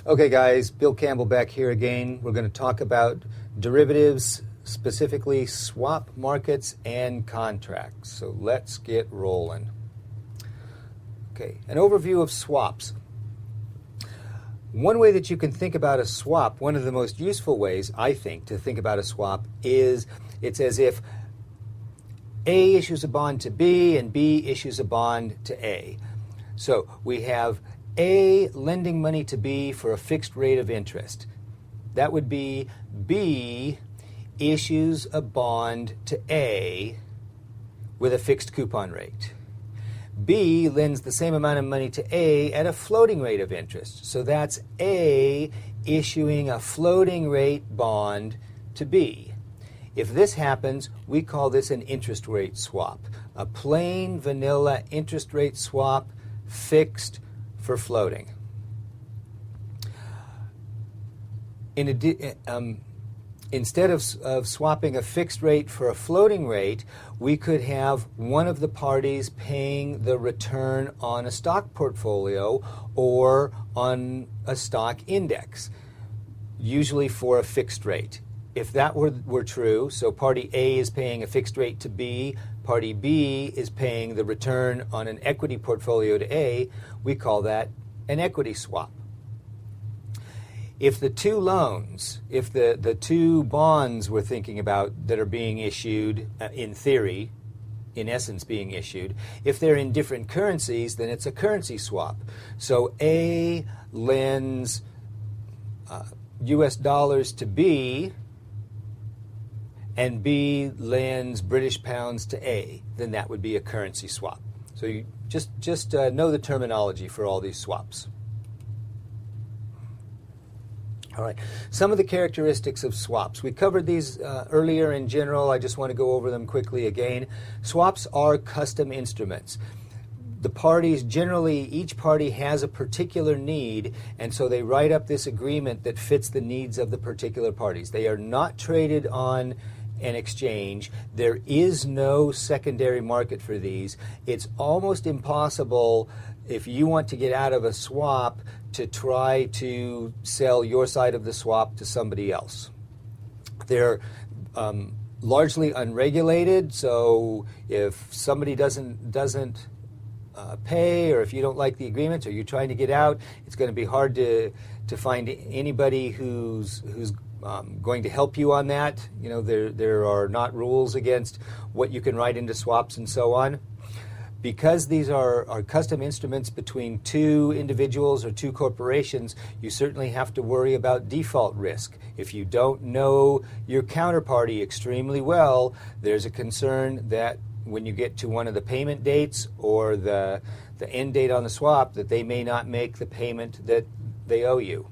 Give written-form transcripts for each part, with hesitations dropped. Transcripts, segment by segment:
Okay guys, Bill Campbell back here again. We're going to talk about derivatives, specifically swap markets and contracts. So let's get rolling. Okay, an overview of swaps. One way that you can think about a swap, one of the most useful ways, I think, to think about a swap is it's as if A issues a bond to B and B issues a bond to A. So we have A lending money to B for a fixed rate of interest. That would be B issues a bond to A with a fixed coupon rate. B lends the same amount of money to A at a floating rate of interest. So that's A issuing a floating rate bond to B. If this happens, we call this an interest rate swap. A plain vanilla interest rate swap, fixed for floating. Instead of swapping a fixed rate for a floating rate, we could have one of the parties paying the return on a stock portfolio or on a stock index, usually for a fixed rate. If that were true, so party A is paying a fixed rate to B, party B is paying the return on an equity portfolio to A, we call that an equity swap. If the two loans, if the two bonds we're thinking about that are being issued, in theory, in essence being issued, if they're in different currencies, then it's a currency swap. So A lends US dollars to B, and B lends British pounds to A, then that would be a currency swap. So you just know the terminology for all these swaps. All right, some of the characteristics of swaps. We covered these earlier in general. I just want to go over them quickly again. Swaps are custom instruments. The parties, generally, each party has a particular need, and so they write up this agreement that fits the needs of the particular parties. They are not traded on an exchange. There is no secondary market for these. It's almost impossible, if you want to get out of a swap, to try to sell your side of the swap to somebody else. They're largely unregulated, so if somebody doesn't pay, or if you don't like the agreement, or you're trying to get out, it's going to be hard to find anybody who's going to help you on that. You know, there are not rules against what you can write into swaps and so on. Because these are custom instruments between two individuals or two corporations, you certainly have to worry about default risk. If you don't know your counterparty extremely well, there's a concern that when you get to one of the payment dates or the end date on the swap, that they may not make the payment that they owe you.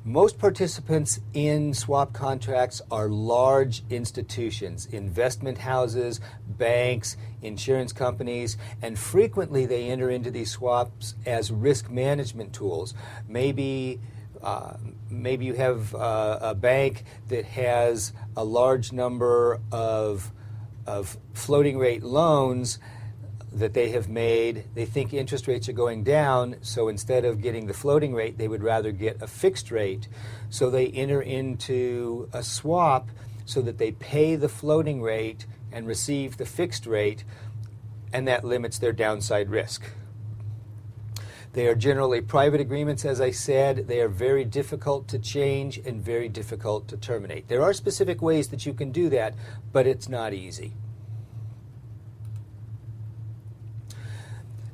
Most participants in swap contracts are large institutions, investment houses, banks, insurance companies, and frequently they enter into these swaps as risk management tools. Maybe you have a bank that has a large number of floating rate loans that they have made. They think interest rates are going down, so instead of getting the floating rate, they would rather get a fixed rate. So they enter into a swap so that they pay the floating rate and receive the fixed rate, and that limits their downside risk. They are generally private agreements, as I said. They are very difficult to change and very difficult to terminate. There are specific ways that you can do that, but it's not easy.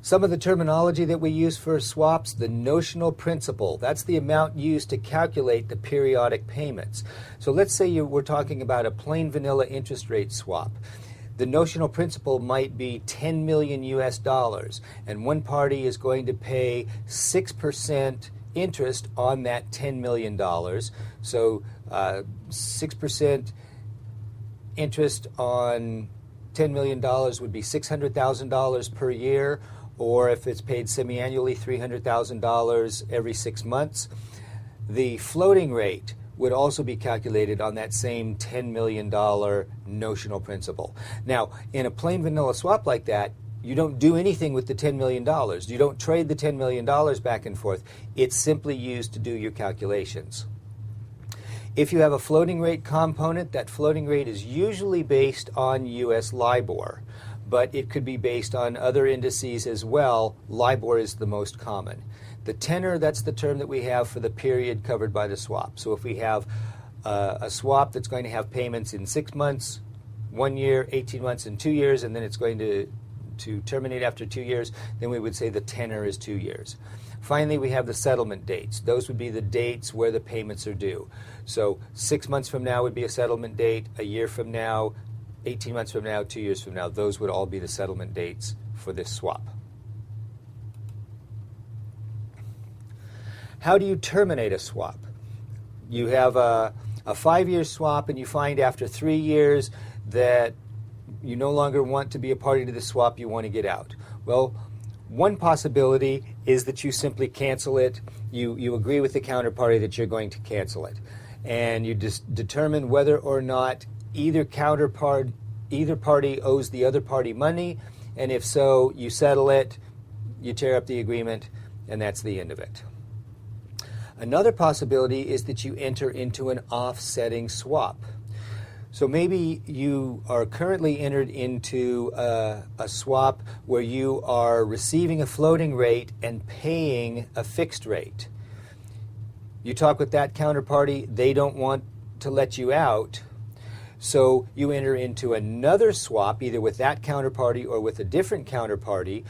Some of the terminology that we use for swaps: the notional principal. That's the amount used to calculate the periodic payments. So let's say we're talking about a plain vanilla interest rate swap. The notional principal might be 10 million US dollars, and one party is going to pay 6% interest on that $10 million. So 6% interest on $10 million would be $600,000 per year, or if it's paid semi-annually, $300,000 every 6 months. The floating rate would also be calculated on that same $10 million notional principal. Now, in a plain vanilla swap like that, you don't do anything with the $10 million. You don't trade the $10 million back and forth. It's simply used to do your calculations. If you have a floating rate component, that floating rate is usually based on US LIBOR, but it could be based on other indices as well. LIBOR is the most common. The tenor, that's the term that we have for the period covered by the swap. So if we have a swap that's going to have payments in 6 months, 1 year, 18 months, and 2 years, and then it's going to terminate after 2 years, then we would say the tenor is 2 years. Finally, we have the settlement dates. Those would be the dates where the payments are due. So 6 months from now would be a settlement date, a year from now, 18 months from now, 2 years from now. Those would all be the settlement dates for this swap. How do you terminate a swap? You have a 5-year swap and you find after 3 years that you no longer want to be a party to the swap, you want to get out. Well, one possibility is that you simply cancel it. You agree with the counterparty that you're going to cancel it. And you just determine whether or not either party owes the other party money, and if so, you settle it, you tear up the agreement, and that's the end of it. Another possibility is that you enter into an offsetting swap. So maybe you are currently entered into a swap where you are receiving a floating rate and paying a fixed rate. You talk with that counterparty, they don't want to let you out, so you enter into another swap, either with that counterparty or with a different counterparty,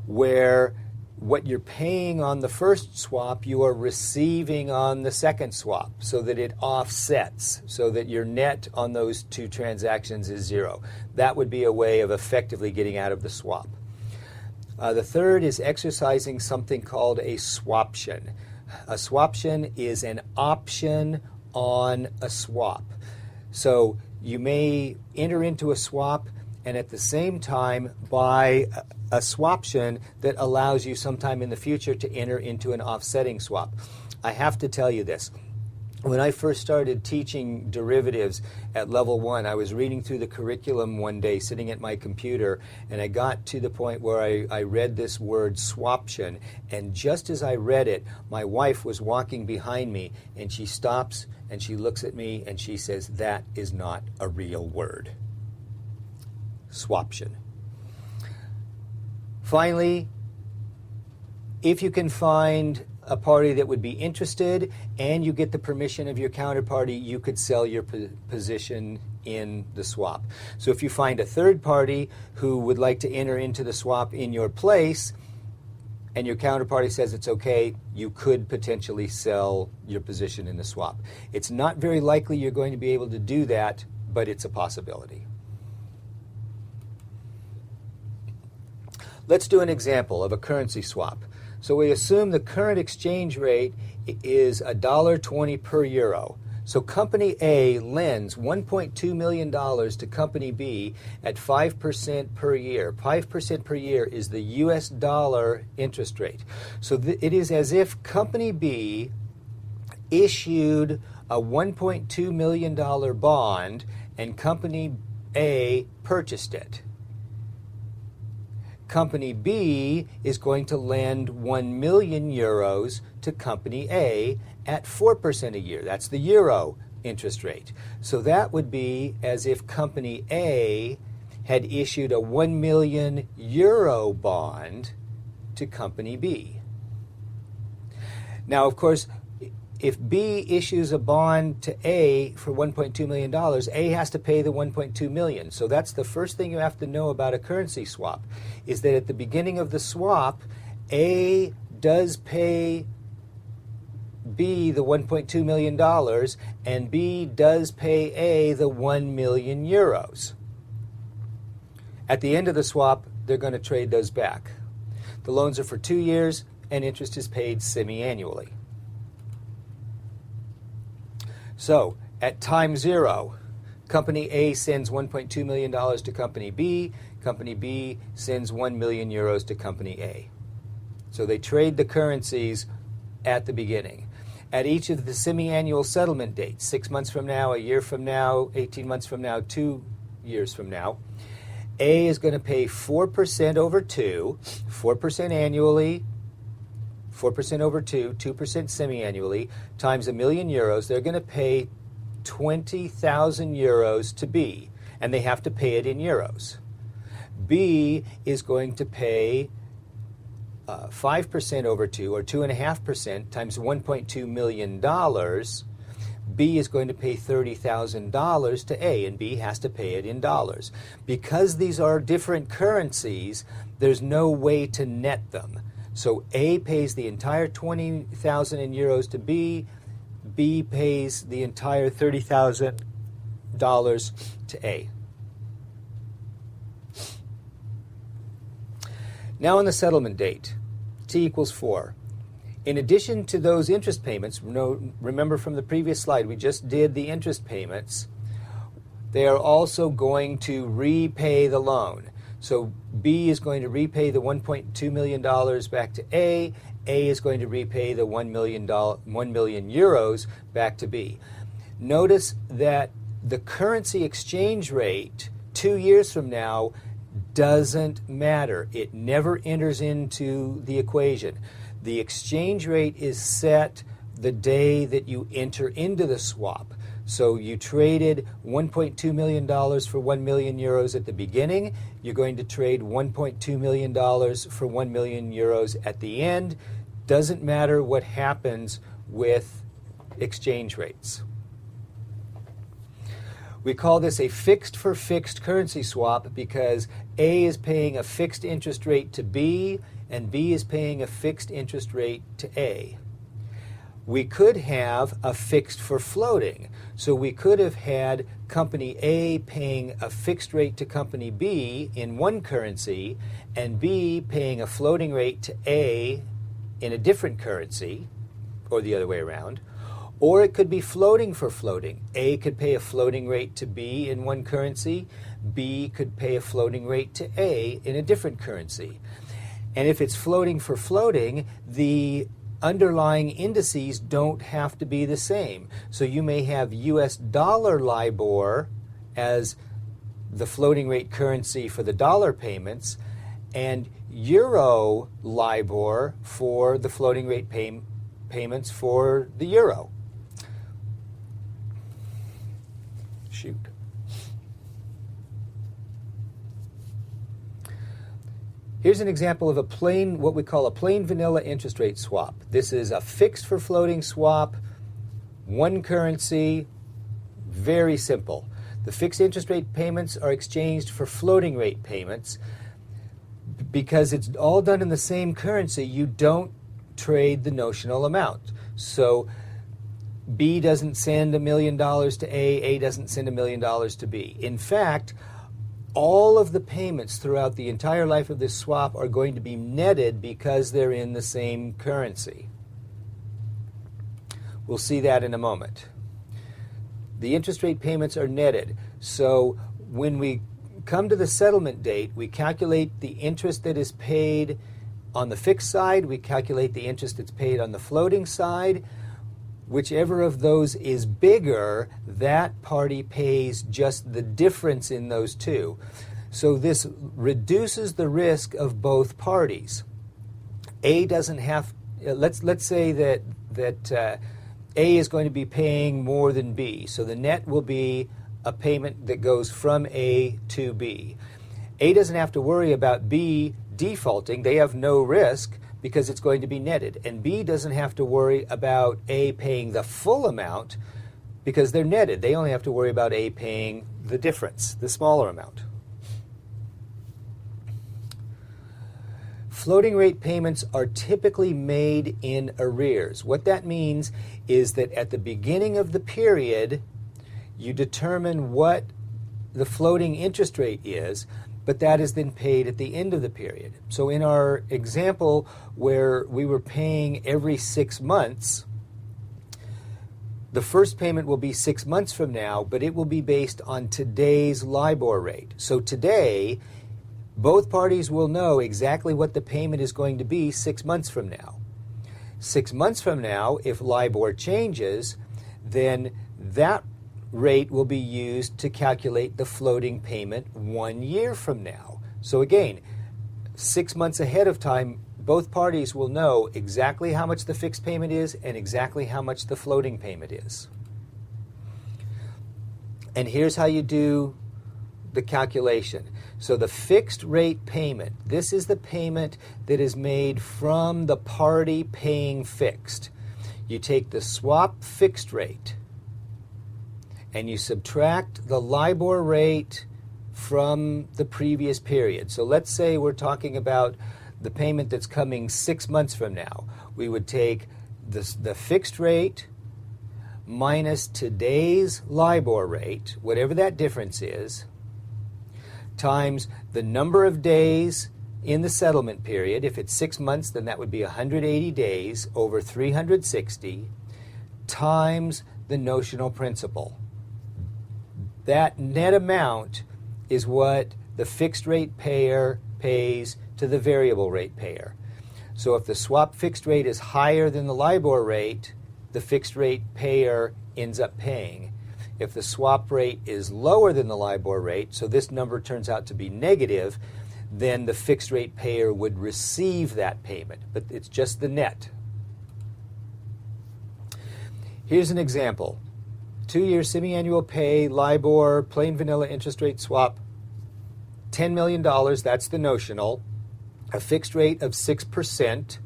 where what you're paying on the first swap, you are receiving on the second swap, so that it offsets, so that your net on those two transactions is zero. That would be a way of effectively getting out of the swap. The third is exercising something called a swaption. A swaption is an option on a swap. So you may enter into a swap and at the same time buy a swaption that allows you sometime in the future to enter into an offsetting swap. I have to tell you this. When I first started teaching derivatives at level 1, I was reading through the curriculum one day sitting at my computer, and I got to the point where I read this word swaption, and just as I read it, my wife was walking behind me, and she stops and she looks at me and she says, "That is not a real word." Swaption. Finally, if you can find a party that would be interested and you get the permission of your counterparty, you could sell your position in the swap. So if you find a third party who would like to enter into the swap in your place and your counterparty says it's okay, you could potentially sell your position in the swap. It's not very likely you're going to be able to do that, but it's a possibility. Let's do an example of a currency swap. So we assume the current exchange rate is $1.20 per euro. So Company A lends $1.2 million to Company B at 5% per year. 5% per year is the US dollar interest rate. So it is as if Company B issued a $1.2 million bond and Company A purchased it. Company B is going to lend 1 million euros to Company A at 4% a year. That's the euro interest rate. So that would be as if Company A had issued a 1 million euro bond to Company B. Now, of course, if B issues a bond to A for $1.2 million, A has to pay the $1.2 million. So that's the first thing you have to know about a currency swap, is that at the beginning of the swap, A does pay B the $1.2 million, and B does pay A the 1 million euros. At the end of the swap, they're going to trade those back. The loans are for 2 years, and interest is paid semi-annually. So, at time zero, Company A sends $1.2 million to Company B. Company B sends 1 million euros to Company A. So they trade the currencies at the beginning. At each of the semi-annual settlement dates, 6 months from now, a year from now, 18 months from now, 2 years from now, A is going to pay 4% over 2, 4% annually, 4% over 2, 2% semi-annually, times €1,000,000. They're going to pay 20,000 euros to B, and they have to pay it in euros. B is going to pay 5% over 2, or 2.5%, times $1.2 million. B is going to pay $30,000 to A, and B has to pay it in dollars. Because these are different currencies, there's no way to net them. So A pays the entire 20,000 in euros to B. B pays the entire $30,000 to A. Now on the settlement date, T equals 4. In addition to those interest payments, remember from the previous slide, we just did the interest payments, they are also going to repay the loan. So B is going to repay the $1.2 million back to A. A is going to repay the 1 million euros back to B. Notice that the currency exchange rate 2 years from now doesn't matter. It never enters into the equation. The exchange rate is set the day that you enter into the swap. So you traded $1.2 million for 1 million euros at the beginning. You're going to trade $1.2 million for 1 million euros at the end. Doesn't matter what happens with exchange rates. We call this a fixed for fixed currency swap because A is paying a fixed interest rate to B and B is paying a fixed interest rate to A. We could have a fixed for floating. So we could have had company A paying a fixed rate to company B in one currency and B paying a floating rate to A in a different currency, or the other way around. Or it could be floating for floating. A could pay a floating rate to B in one currency. B could pay a floating rate to A in a different currency. And if it's floating for floating, the underlying indices don't have to be the same. So you may have US dollar LIBOR as the floating rate currency for the dollar payments and Euro LIBOR for the floating rate payments for the euro. Shoot. Here's an example of a plain, what we call a plain vanilla interest rate swap. This is a fixed for floating swap, one currency, very simple. The fixed interest rate payments are exchanged for floating rate payments. Because it's all done in the same currency, you don't trade the notional amount. So B doesn't send $1 million to A doesn't send $1 million to B. In fact, all of the payments throughout the entire life of this swap are going to be netted because they're in the same currency. We'll see that in a moment. The interest rate payments are netted. So when we come to the settlement date, we calculate the interest that is paid on the fixed side, we calculate the interest that's paid on the floating side. Whichever of those is bigger, that party pays just the difference in those two. So this reduces the risk of both parties. A doesn't have, let's say that A is going to be paying more than B. So the net will be a payment that goes from A to B. A doesn't have to worry about B defaulting. They have no risk because it's going to be netted. And B doesn't have to worry about A paying the full amount because they're netted. They only have to worry about A paying the difference, the smaller amount. Floating rate payments are typically made in arrears. What that means is that at the beginning of the period, you determine what the floating interest rate is, but that is then paid at the end of the period. So in our example where we were paying every 6 months, the first payment will be 6 months from now, but it will be based on today's LIBOR rate. So today, both parties will know exactly what the payment is going to be 6 months from now. 6 months from now, if LIBOR changes, then that rate will be used to calculate the floating payment 1 year from now. So again, 6 months ahead of time, both parties will know exactly how much the fixed payment is and exactly how much the floating payment is. And here's how you do the calculation. So the fixed rate payment, this is the payment that is made from the party paying fixed. You take the swap fixed rate and you subtract the LIBOR rate from the previous period. So let's say we're talking about the payment that's coming 6 months from now. We would take the fixed rate minus today's LIBOR rate, whatever that difference is, times the number of days in the settlement period. If it's 6 months, then that would be 180 days over 360, times the notional principal. That net amount is what the fixed rate payer pays to the variable rate payer. So if the swap fixed rate is higher than the LIBOR rate, the fixed rate payer ends up paying. If the swap rate is lower than the LIBOR rate, so this number turns out to be negative, then the fixed rate payer would receive that payment, but it's just the net. Here's an example. 2-year semi-annual pay, LIBOR, plain vanilla interest rate swap, $10 million, that's the notional, a fixed rate of 6%.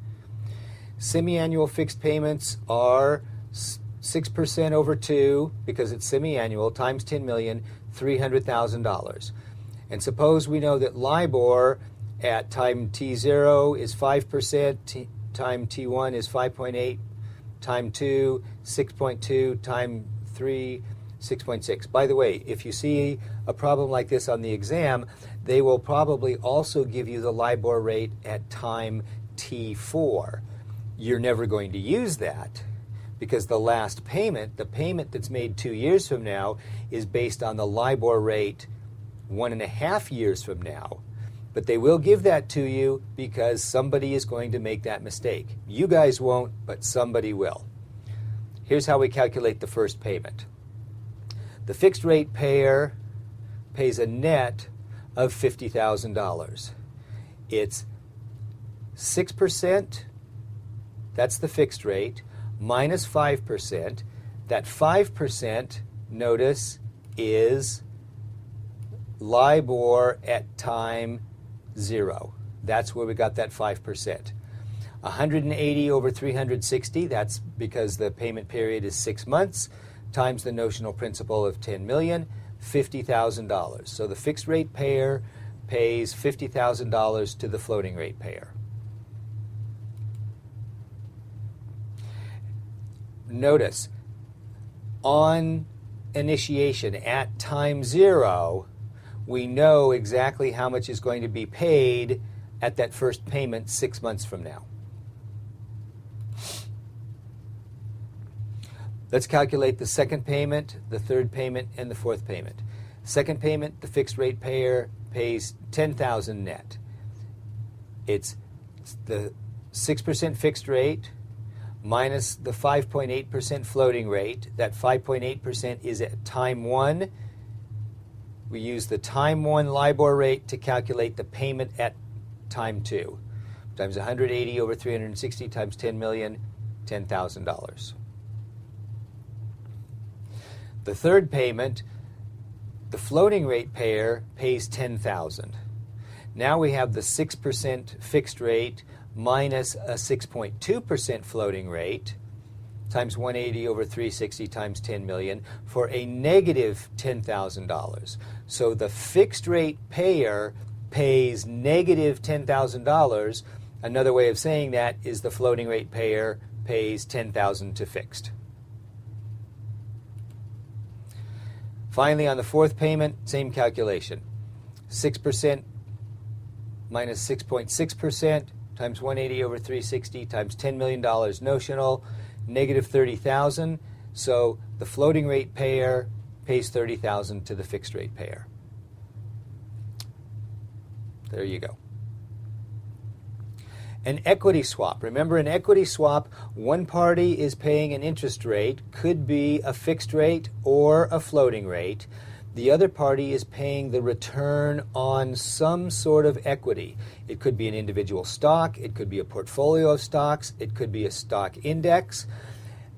Semi-annual fixed payments are 6% over 2, because it's semi-annual, times 10 million, $300,000. And suppose we know that LIBOR at time T0 is 5%, time T1 is 5.8, time 2, 6.2, time 3, 6.6. By the way, if you see a problem like this on the exam, they will probably also give you the LIBOR rate at time T4. You're never going to use that because the last payment, the payment that's made 2 years from now, is based on the LIBOR rate 1.5 years from now. But they will give that to you because somebody is going to make that mistake. You guys won't, but somebody will. Here's how we calculate the first payment. The fixed rate payer pays a net of $50,000. It's 6%, that's the fixed rate, minus 5%. That 5%, notice, is LIBOR at time 0. That's where we got that 5%. 180 over 360, that's because the payment period is 6 months, times the notional principal of 10 million, $50,000. So the fixed rate payer pays $50,000 to the floating rate payer. Notice, on initiation at time 0, we know exactly how much is going to be paid at that first payment 6 months from now. Let's calculate the second payment, the third payment, and the fourth payment. Second payment, the fixed rate payer pays $10,000 net. It's the 6% fixed rate minus the 5.8% floating rate. That 5.8% is at time 1. We use the time 1 LIBOR rate to calculate the payment at time 2. Times 180 over 360 times 10 million, $10,000. The third payment, the floating rate payer pays $10,000. Now we have the 6% fixed rate minus a 6.2% floating rate times 180 over 360 times 10 million for a negative $10,000. So the fixed rate payer pays negative $10,000. Another way of saying that is the floating rate payer pays $10,000 to fixed. Finally, on the fourth payment, same calculation. 6% minus 6.6% times 180 over 360 times $10 million notional, negative $30,000. So the floating rate payer pays $30,000 to the fixed rate payer. There you go. An equity swap. Remember, an equity swap, one party is paying an interest rate, could be a fixed rate or a floating rate. The other party is paying the return on some sort of equity. It could be an individual stock, it could be a portfolio of stocks, it could be a stock index,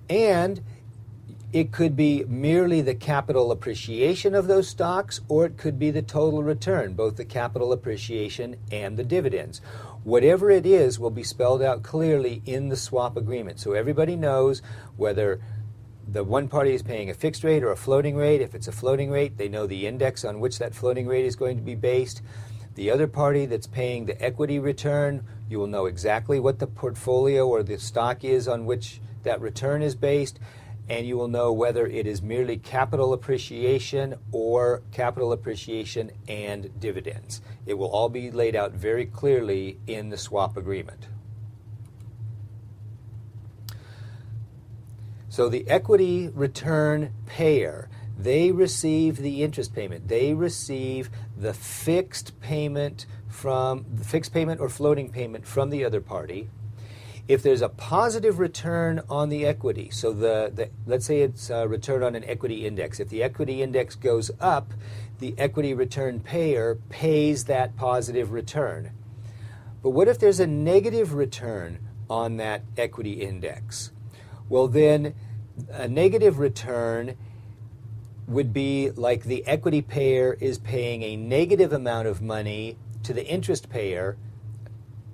and it could be merely the capital appreciation of those stocks, or it could be the total return, both the capital appreciation and the dividends. Whatever it is will be spelled out clearly in the swap agreement, so everybody knows whether the one party is paying a fixed rate or a floating rate. If it's a floating rate, they know the index on which that floating rate is going to be based. The other party that's paying the equity return, you will know exactly what the portfolio or the stock is on which that return is based, and you will know whether it is merely capital appreciation or capital appreciation and dividends. It will all be laid out very clearly in the swap agreement. So the equity return payer, they receive the interest payment. They receive the fixed payment or floating payment from the other party. If there's a positive return on the equity, so let's say it's a return on an equity index. If the equity index goes up, the equity return payer pays that positive return. But what if there's a negative return on that equity index? Well, then a negative return would be like the equity payer is paying a negative amount of money to the interest payer.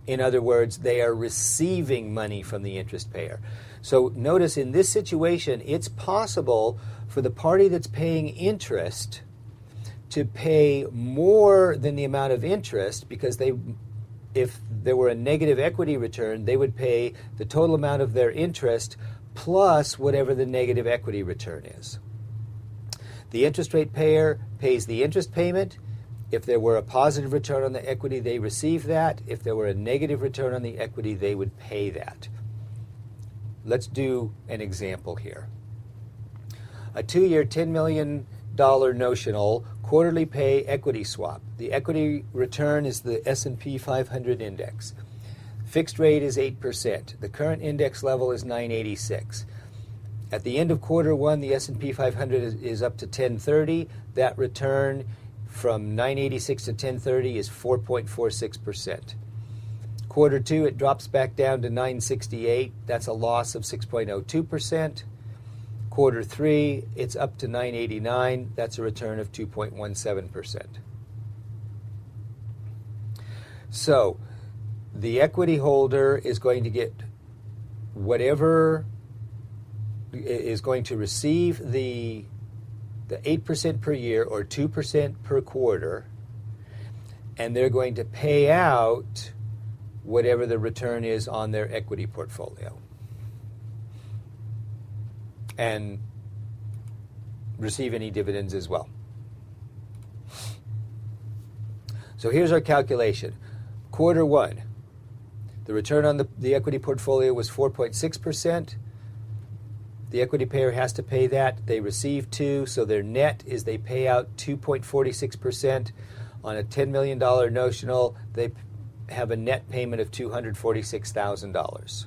In other words, they are receiving money from the interest payer. So notice in this situation, it's possible for the party that's paying interest to pay more than the amount of interest, because if there were a negative equity return, they would pay the total amount of their interest plus whatever the negative equity return is. The interest rate payer pays the interest payment. If there were a positive return on the equity, they receive that. If there were a negative return on the equity, they would pay that. Let's do an example here. A 2-year, $10 million notional quarterly pay equity swap. The equity return is the S&P 500 index. Fixed rate is 8%. The current index level is 986. At the end of quarter one, the S&P 500 is up to 1030. That return from 986 to 1030 is 4.46%. Quarter two, it drops back down to 968. That's a loss of 6.02%. Quarter three, it's up to 989. That's a return of 2.17%. So the equity holder is going to get whatever is going to receive the 8% per year or 2% per quarter, and they're going to pay out whatever the return is on their equity portfolio and receive any dividends as well. So here's our calculation. Quarter one, the return on the equity portfolio was 4.6%. The equity payer has to pay that. They receive 2, so their net is they pay out 2.46%. On a $10 million notional, they have a net payment of $246,000.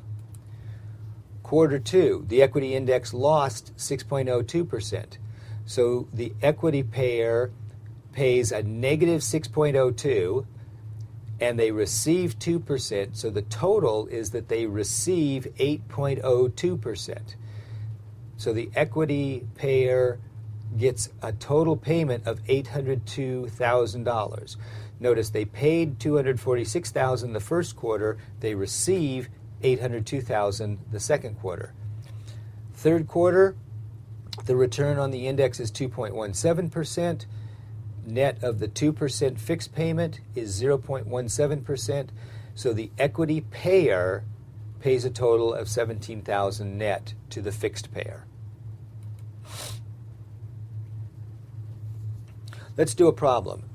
Quarter two, the equity index lost 6.02%. So the equity payer pays a negative 6.02, and they receive 2%, so the total is that they receive 8.02%. So the equity payer gets a total payment of $802,000. Notice they paid $246,000 the first quarter, they receive $802,000 the second quarter. Third quarter, the return on the index is 2.17%. Net of the 2% fixed payment is 0.17%. So the equity payer pays a total of $17,000 net to the fixed payer. Let's do a problem.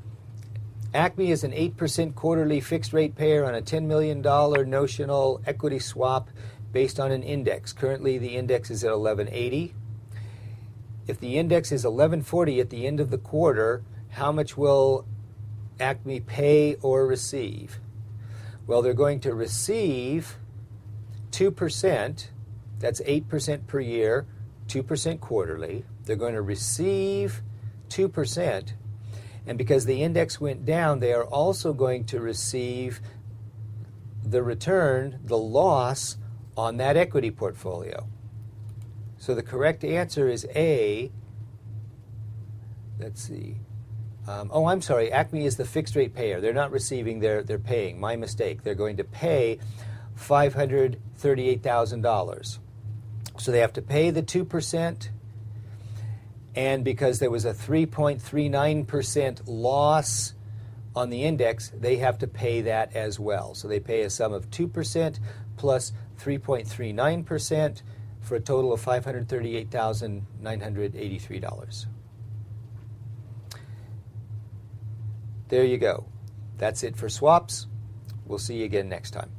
Acme is an 8% quarterly fixed rate payer on a $10 million notional equity swap based on an index. Currently the index is at 1180. If the index is 1140 at the end of the quarter, how much will Acme pay or receive? Well, they're going to receive 2%, that's 8% per year, 2% quarterly. They're going to receive 2%, and because the index went down, they are also going to receive the return, the loss on that equity portfolio. So the correct answer is A. Let's see. Oh, I'm sorry. Acme is the fixed rate payer. They're not receiving, they're paying. My mistake. They're going to pay $538,000. So they have to pay the 2%, and because there was a 3.39% loss on the index, they have to pay that as well. So they pay a sum of 2% plus 3.39% for a total of $538,983. There you go. That's it for swaps. We'll see you again next time.